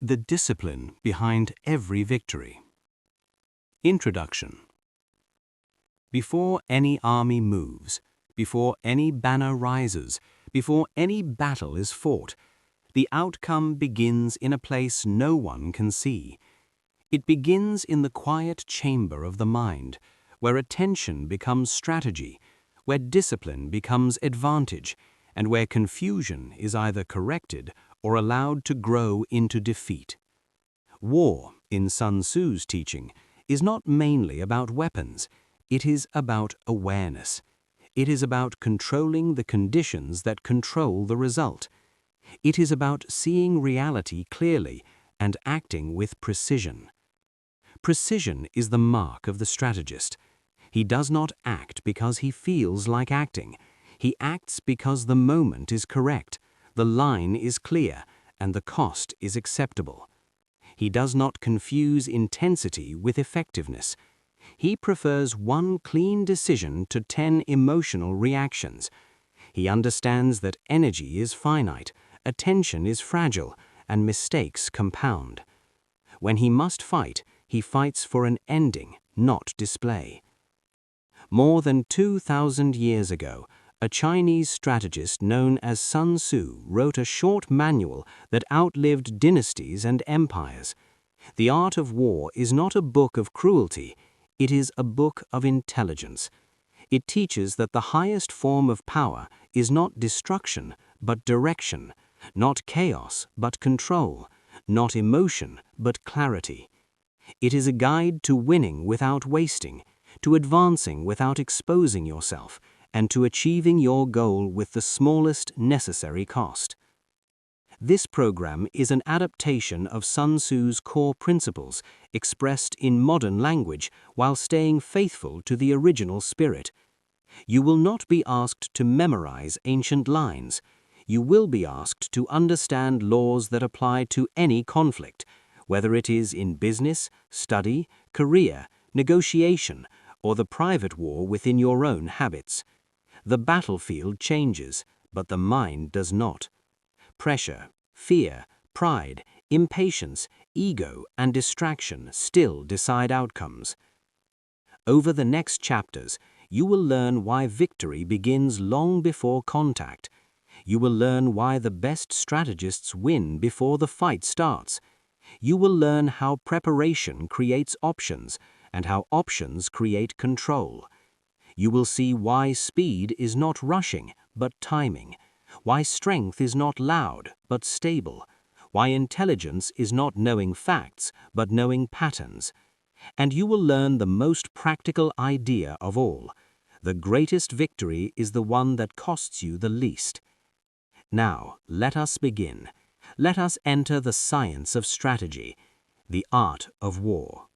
The discipline behind every victory. Introduction. Before any army moves, before any banner rises, before any battle is fought, the outcome begins in a place no one can see. It begins in the quiet chamber of the mind, where attention becomes strategy, where discipline becomes advantage, and where confusion is either corrected or allowed to grow into defeat. War, in Sun Tzu's teaching, is not mainly about weapons. It is about awareness. It is about controlling the conditions that control the result. It is about seeing reality clearly and acting with precision. Precision is the mark of the strategist. He does not act because he feels like acting. He acts because the moment is correct, the line is clear, and the cost is acceptable. He does not confuse intensity with effectiveness. He prefers one clean decision to 10 emotional reactions. He understands that energy is finite, attention is fragile, and mistakes compound. When he must fight, he fights for an ending, not display. More than 2,000 years ago, a Chinese strategist known as Sun Tzu wrote a short manual that outlived dynasties and empires. The Art of War is not a book of cruelty, it is a book of intelligence. It teaches that the highest form of power is not destruction, but direction, not chaos, but control, not emotion, but clarity. It is a guide to winning without wasting, to advancing without exposing yourself, and to achieving your goal with the smallest necessary cost. This program is an adaptation of Sun Tzu's core principles expressed in modern language while staying faithful to the original spirit. You will not be asked to memorize ancient lines. You will be asked to understand laws that apply to any conflict, whether it is in business, study, career, negotiation, or the private war within your own habits. The battlefield changes, but the mind does not. Pressure, fear, pride, impatience, ego, and distraction still decide outcomes. Over the next chapters, you will learn why victory begins long before contact. You will learn why the best strategists win before the fight starts. You will learn how preparation creates options and how options create control. You will see why speed is not rushing, but timing, why strength is not loud, but stable, why intelligence is not knowing facts, but knowing patterns. And you will learn the most practical idea of all. The greatest victory is the one that costs you the least. Now, let us begin. Let us enter the science of strategy, the art of war.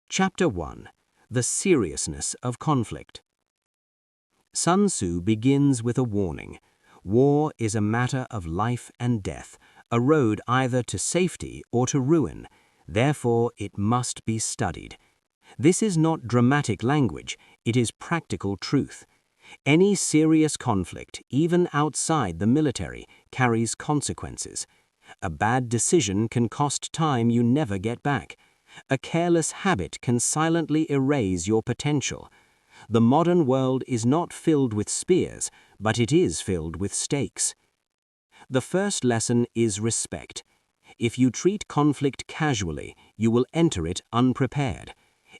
Chapter 1. The seriousness of conflict. Sun Tzu begins with a warning. War is a matter of life and death, a road either to safety or to ruin. Therefore, it must be studied. This is not dramatic language, it is practical truth. Any serious conflict, even outside the military, carries consequences. A bad decision can cost time you never get back. A careless habit can silently erase your potential. The modern world is not filled with spears, but it is filled with stakes. The first lesson is respect. If you treat conflict casually, you will enter it unprepared.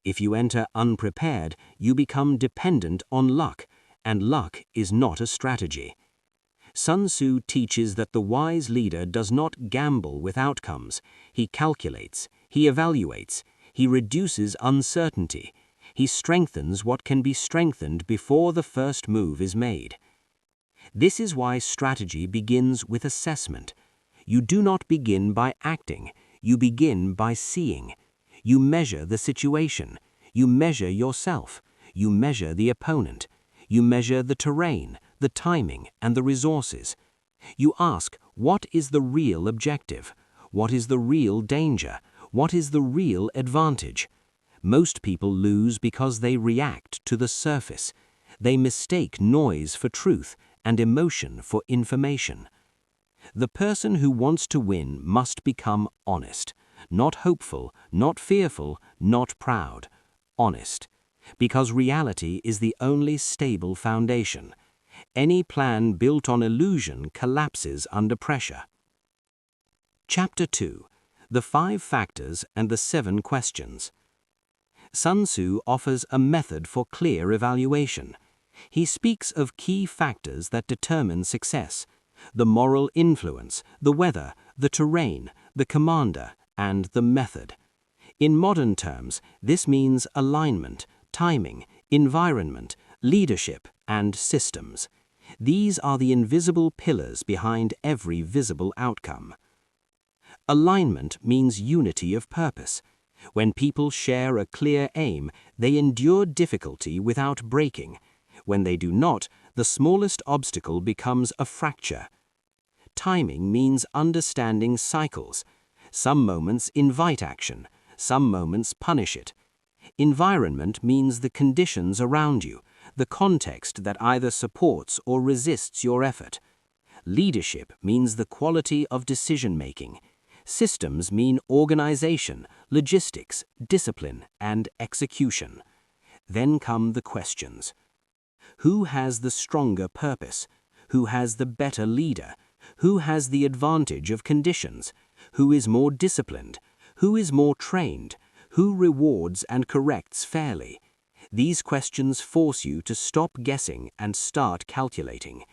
If you enter unprepared, you become dependent on luck, and luck is not a strategy. Sun Tzu teaches that the wise leader does not gamble with outcomes. He calculates, he evaluates, he reduces uncertainty, he strengthens what can be strengthened before the first move is made. This is why strategy begins with assessment. You do not begin by acting, you begin by seeing. You measure the situation, you measure yourself, you measure the opponent, you measure the terrain, the timing, and the resources. You ask, what is the real objective? What is the real danger? What is the real advantage? Most people lose because they react to the surface. They mistake noise for truth and emotion for information. The person who wants to win must become honest, not hopeful, not fearful, not proud, honest, because reality is the only stable foundation. Any plan built on illusion collapses under pressure. Chapter 2. The 5 Factors and the 7 Questions. Sun Tzu offers a method for clear evaluation. He speaks of key factors that determine success: the moral influence, the weather, the terrain, the commander, and the method. In modern terms, this means alignment, timing, environment, leadership, and systems. These are the invisible pillars behind every visible outcome. Alignment means unity of purpose. When people share a clear aim, they endure difficulty without breaking. When they do not, the smallest obstacle becomes a fracture. Timing means understanding cycles. Some moments invite action, some moments punish it. Environment means the conditions around you, the context that either supports or resists your effort. Leadership means the quality of decision-making. Systems mean organization, logistics, discipline, and execution. Then come the questions. Who has the stronger purpose? Who has the better leader? Who has the advantage of conditions? Who is more disciplined? Who is more trained? Who rewards and corrects fairly? These questions force you to stop guessing and start calculating.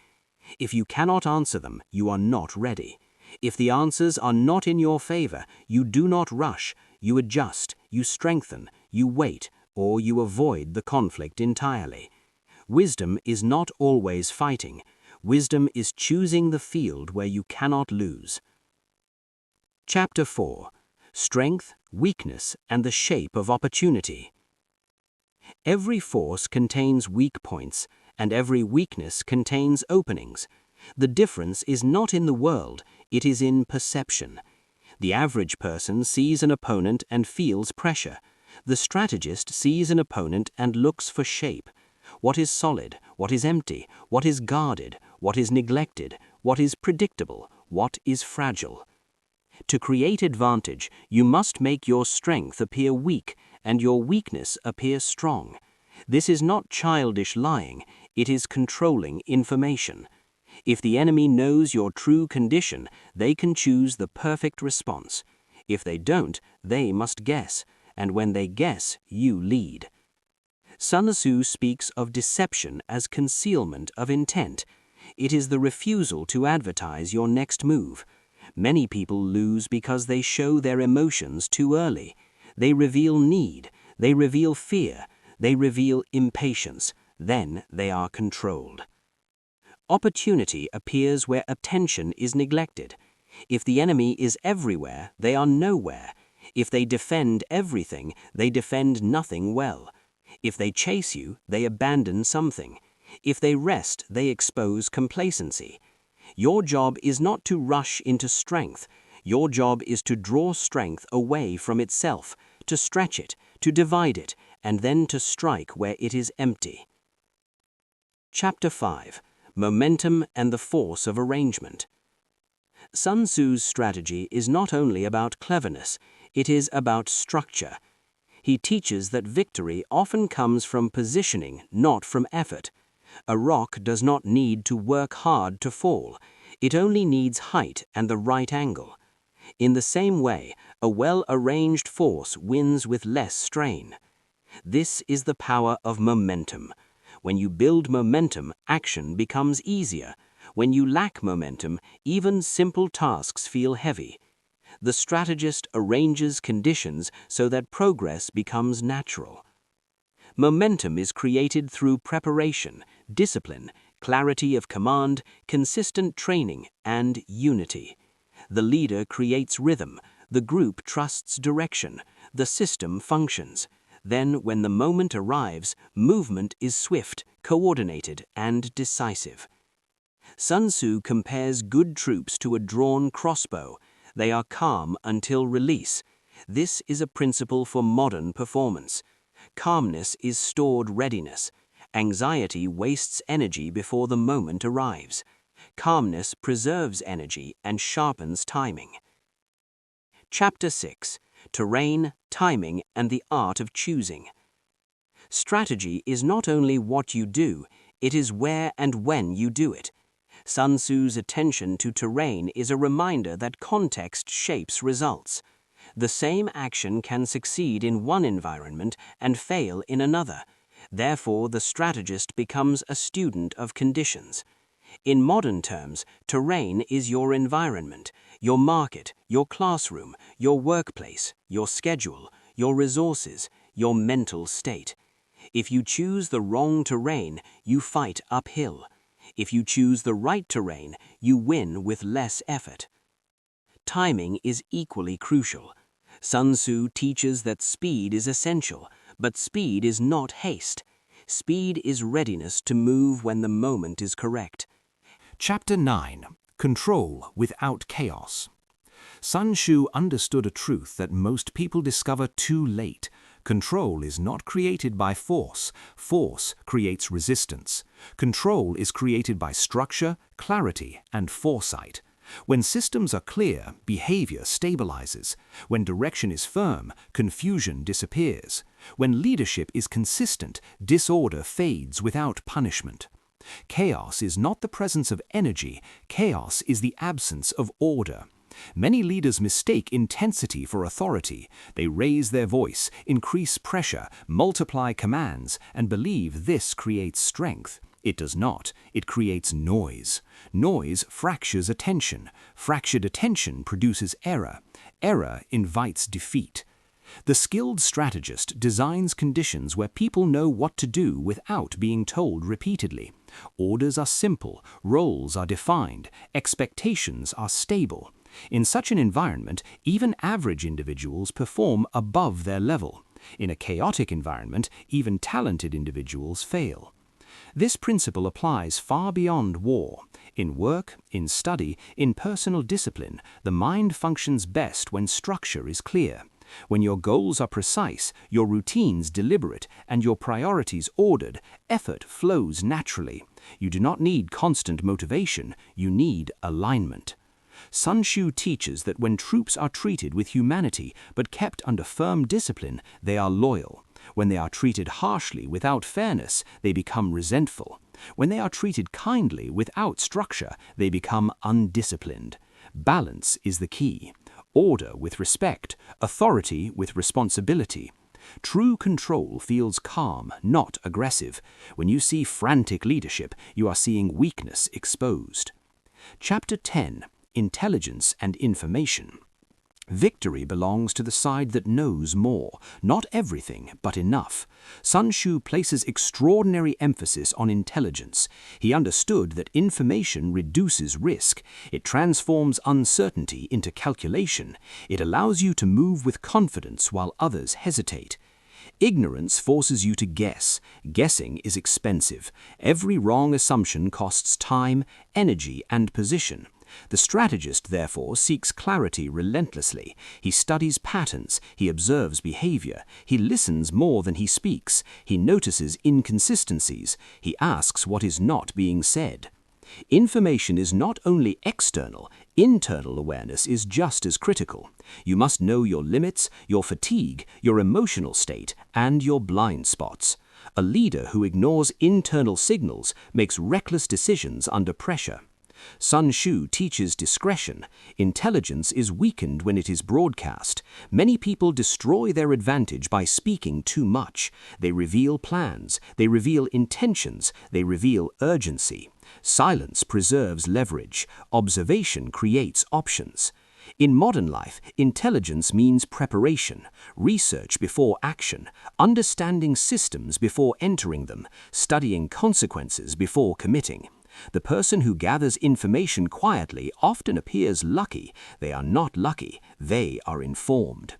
If you cannot answer them, you are not ready. If the answers are not in your favor, you do not rush, you adjust, you strengthen, you wait, or you avoid the conflict entirely. Wisdom is not always fighting. Wisdom is choosing the field where you cannot lose. Chapter 4. Strength, Weakness, and the Shape of Opportunity. Every force contains weak points, and every weakness contains openings. The difference is not in the world, it is in perception. The average person sees an opponent and feels pressure. The strategist sees an opponent and looks for shape. What is solid, what is empty, what is guarded, what is neglected, what is predictable, what is fragile. To create advantage, you must make your strength appear weak and your weakness appear strong. This is not childish lying, it is controlling information. If the enemy knows your true condition, they can choose the perfect response. If they don't, they must guess, and when they guess, you lead. Sun Tzu speaks of deception as concealment of intent. It is the refusal to advertise your next move. Many people lose because they show their emotions too early. They reveal need, they reveal fear, they reveal impatience. Then they are controlled. Opportunity appears where attention is neglected. If the enemy is everywhere, they are nowhere. If they defend everything, they defend nothing well. If they chase you, they abandon something. If they rest, they expose complacency. Your job is not to rush into strength. Your job is to draw strength away from itself, to stretch it, to divide it, and then to strike where it is empty. Chapter 5. Momentum and the Force of Arrangement. Sun Tzu's strategy is not only about cleverness, it is about structure. He teaches that victory often comes from positioning, not from effort. A rock does not need to work hard to fall. It only needs height and the right angle. In the same way, a well-arranged force wins with less strain. This is the power of momentum. When you build momentum, action becomes easier. When you lack momentum, even simple tasks feel heavy. The strategist arranges conditions so that progress becomes natural. Momentum is created through preparation, discipline, clarity of command, consistent training, and unity. The leader creates rhythm, the group trusts direction, the system functions. Then, when the moment arrives, movement is swift, coordinated, and decisive. Sun Tzu compares good troops to a drawn crossbow. They are calm until release. This is a principle for modern performance. Calmness is stored readiness. Anxiety wastes energy before the moment arrives. Calmness preserves energy and sharpens timing. Chapter 6. Terrain, Timing, and the Art of Choosing. Strategy is not only what you do, it is where and when you do it. Sun Tzu's attention to terrain is a reminder that context shapes results. The same action can succeed in one environment and fail in another. Therefore, the strategist becomes a student of conditions. In modern terms, terrain is your environment, your market, your classroom, your workplace, your schedule, your resources, your mental state. If you choose the wrong terrain, you fight uphill. If you choose the right terrain, you win with less effort. Timing is equally crucial. Sun Tzu teaches that speed is essential, but speed is not haste. Speed is readiness to move when the moment is correct. Chapter 9. Control without chaos. Sun Tzu understood a truth that most people discover too late. Control is not created by force. Force creates resistance. Control is created by structure, clarity, and foresight. When systems are clear, behavior stabilizes. When direction is firm, confusion disappears. When leadership is consistent, disorder fades without punishment. Chaos is not the presence of energy. Chaos is the absence of order. Many leaders mistake intensity for authority. They raise their voice, increase pressure, multiply commands, and believe this creates strength. It does not. It creates noise. Noise fractures attention. Fractured attention produces error. Error invites defeat. The skilled strategist designs conditions where people know what to do without being told repeatedly. Orders are simple, roles are defined, expectations are stable. In such an environment, even average individuals perform above their level. In a chaotic environment, even talented individuals fail. This principle applies far beyond war. In work, in study, in personal discipline, the mind functions best when structure is clear. When your goals are precise, your routines deliberate, and your priorities ordered, effort flows naturally. You do not need constant motivation, you need alignment. Sun Tzu teaches that when troops are treated with humanity but kept under firm discipline, they are loyal. When they are treated harshly without fairness, they become resentful. When they are treated kindly without structure, they become undisciplined. Balance is the key. Order with respect, authority with responsibility. True control feels calm, not aggressive. When you see frantic leadership, you are seeing weakness exposed. Chapter 10. Intelligence and Information. Victory belongs to the side that knows more, not everything, but enough. Sun Tzu places extraordinary emphasis on intelligence. He understood that information reduces risk. It transforms uncertainty into calculation. It allows you to move with confidence while others hesitate. Ignorance forces you to guess. Guessing is expensive. Every wrong assumption costs time, energy, and position. The strategist, therefore, seeks clarity relentlessly. He studies patterns, he observes behavior, he listens more than he speaks, he notices inconsistencies, he asks what is not being said. Information is not only external, internal awareness is just as critical. You must know your limits, your fatigue, your emotional state, and your blind spots. A leader who ignores internal signals makes reckless decisions under pressure. Sun Tzu teaches discretion. Intelligence is weakened when it is broadcast. Many people destroy their advantage by speaking too much. They reveal plans, they reveal intentions, they reveal urgency. Silence preserves leverage. Observation creates options. In modern life, intelligence means preparation, research before action, understanding systems before entering them, studying consequences before committing. The person who gathers information quietly often appears lucky. They are not lucky, they are informed.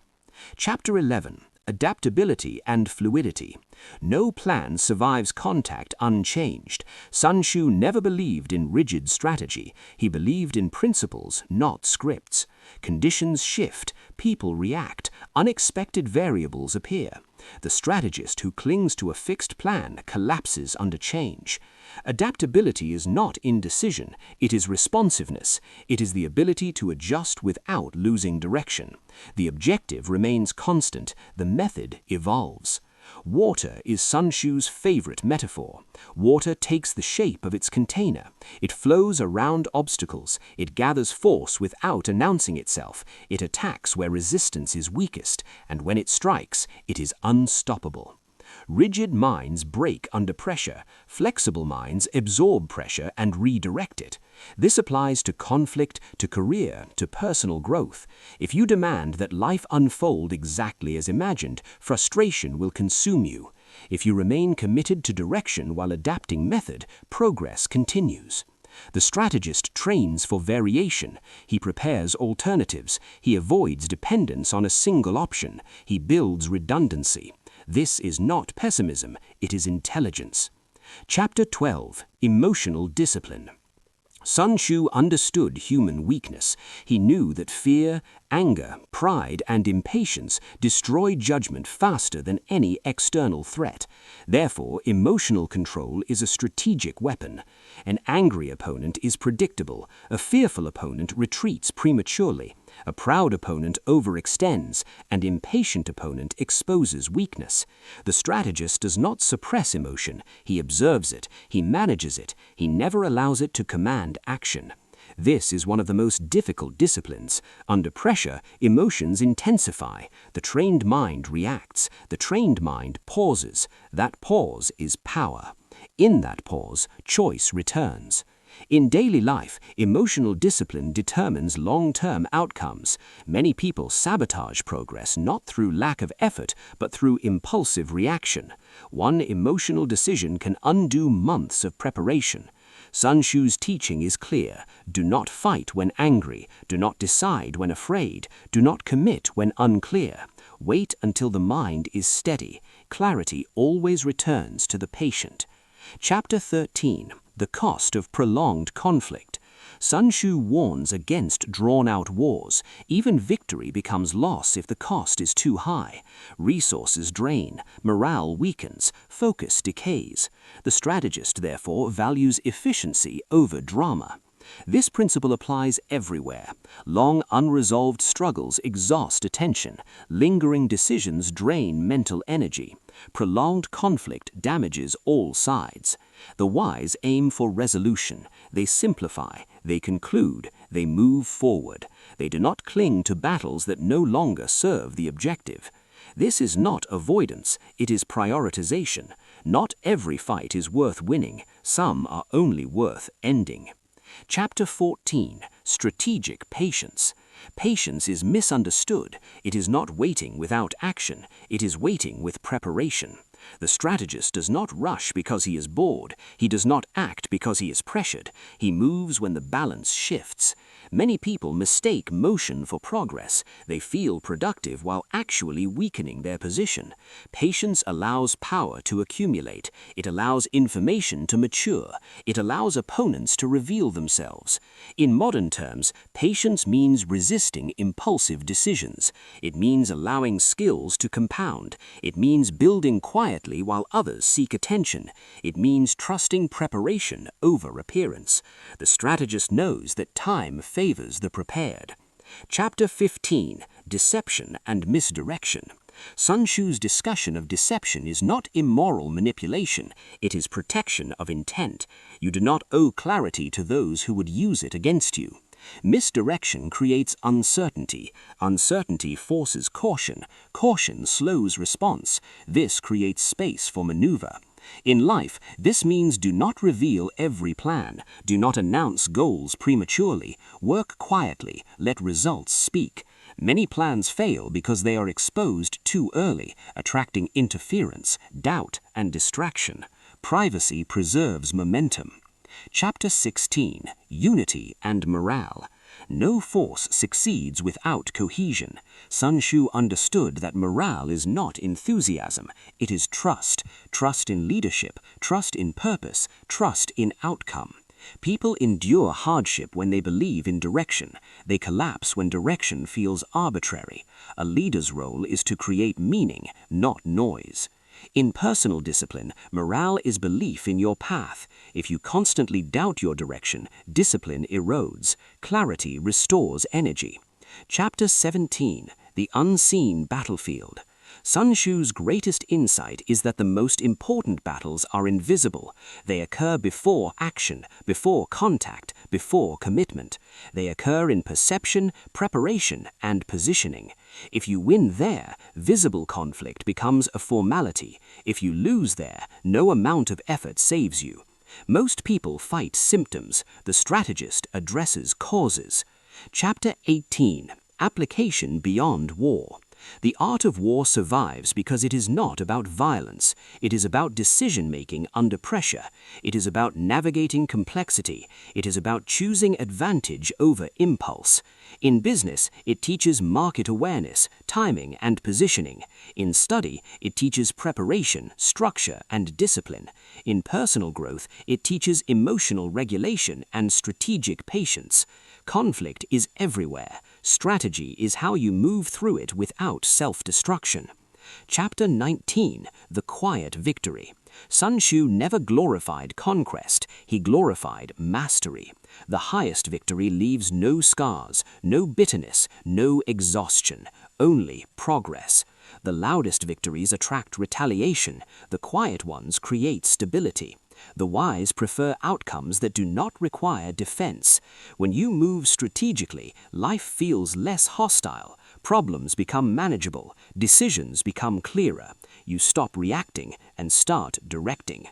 Chapter 11. Adaptability and Fluidity. No plan survives contact unchanged. Sun Tzu never believed in rigid strategy. He believed in principles, not scripts. Conditions shift, people react, unexpected variables appear. The strategist who clings to a fixed plan collapses under change. Adaptability is not indecision, it is responsiveness. It is the ability to adjust without losing direction. The objective remains constant, the method evolves. Water is Sun Tzu's favorite metaphor. Water takes the shape of its container. It flows around obstacles. It gathers force without announcing itself. It attacks where resistance is weakest, and when it strikes, it is unstoppable. Rigid minds break under pressure. Flexible minds absorb pressure and redirect it. This applies to conflict, to career, to personal growth. If you demand that life unfold exactly as imagined, frustration will consume you. If you remain committed to direction while adapting method, progress continues. The strategist trains for variation. He prepares alternatives. He avoids dependence on a single option. He builds redundancy. This is not pessimism, it is intelligence. Chapter 12. Emotional Discipline. Sun Tzu understood human weakness. He knew that fear, anger, pride, and impatience destroy judgment faster than any external threat. Therefore, emotional control is a strategic weapon. An angry opponent is predictable. A fearful opponent retreats prematurely. A proud opponent overextends. An impatient opponent exposes weakness. The strategist does not suppress emotion. He observes it. He manages it. He never allows it to command action. This is one of the most difficult disciplines. Under pressure, emotions intensify. The trained mind reacts. The trained mind pauses. That pause is power. In that pause, choice returns. In daily life, emotional discipline determines long-term outcomes. Many people sabotage progress not through lack of effort, but through impulsive reaction. One emotional decision can undo months of preparation. Sun Tzu's teaching is clear. Do not fight when angry. Do not decide when afraid. Do not commit when unclear. Wait until the mind is steady. Clarity always returns to the patient. Chapter 13. The Cost of Prolonged Conflict. Sun Tzu warns against drawn-out wars. Even victory becomes loss if the cost is too high. Resources drain, morale weakens, focus decays. The strategist, therefore, values efficiency over drama. This principle applies everywhere. Long unresolved struggles exhaust attention. Lingering decisions drain mental energy. Prolonged conflict damages all sides. The wise aim for resolution. They simplify. They conclude. They move forward. They do not cling to battles that no longer serve the objective. This is not avoidance. It is prioritization. Not every fight is worth winning. Some are only worth ending. Chapter 14. Strategic Patience. Patience is misunderstood. It is not waiting without action. It is waiting with preparation. The strategist does not rush because he is bored. He does not act because he is pressured. He moves when the balance shifts. Many people mistake motion for progress. They feel productive while actually weakening their position. Patience allows power to accumulate. It allows information to mature. It allows opponents to reveal themselves. In modern terms, patience means resisting impulsive decisions. It means allowing skills to compound. It means building quietly while others seek attention. It means trusting preparation over appearance. The strategist knows that time favors the prepared. Chapter 15. Deception and Misdirection. Sun Tzu's discussion of deception is not immoral manipulation, it is protection of intent. You do not owe clarity to those who would use it against you. Misdirection creates uncertainty. Uncertainty forces caution. Caution slows response. This creates space for maneuver. In life, this means do not reveal every plan. Do not announce goals prematurely. Work quietly. Let results speak. Many plans fail because they are exposed too early, attracting interference, doubt, and distraction. Privacy preserves momentum. Chapter 16. Unity and Morale. No force succeeds without cohesion. Sun Tzu understood that morale is not enthusiasm, it is trust. Trust in leadership, trust in purpose, trust in outcome. People endure hardship when they believe in direction. They collapse when direction feels arbitrary. A leader's role is to create meaning, not noise. In personal discipline, morale is belief in your path. If you constantly doubt your direction, discipline erodes. Clarity restores energy. Chapter 17. The Unseen Battlefield. Sun Tzu's greatest insight is that the most important battles are invisible. They occur before action, before contact, before commitment. They occur in perception, preparation, and positioning. If you win there, visible conflict becomes a formality. If you lose there, no amount of effort saves you. Most people fight symptoms. The strategist addresses causes. Chapter 18. Application beyond war. The art of war survives because it is not about violence. It is about decision-making under pressure. It is about navigating complexity. It is about choosing advantage over impulse. In business, it teaches market awareness, timing, and positioning. In study, it teaches preparation, structure, and discipline. In personal growth, it teaches emotional regulation and strategic patience. Conflict is everywhere. Strategy is how you move through it without self-destruction. Chapter 19. The Quiet Victory. Sun Tzu never glorified conquest, he glorified mastery. The highest victory leaves no scars, no bitterness, no exhaustion, only progress. The loudest victories attract retaliation, the quiet ones create stability. The wise prefer outcomes that do not require defense. When you move strategically, life feels less hostile. Problems become manageable. Decisions become clearer. You stop reacting and start directing.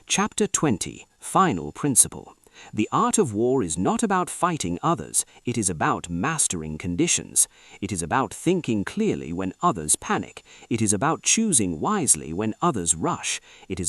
Chapter 20. Final Principle. The art of war is not about fighting others. It is about mastering conditions. It is about thinking clearly when others panic. It is about choosing wisely when others rush. It is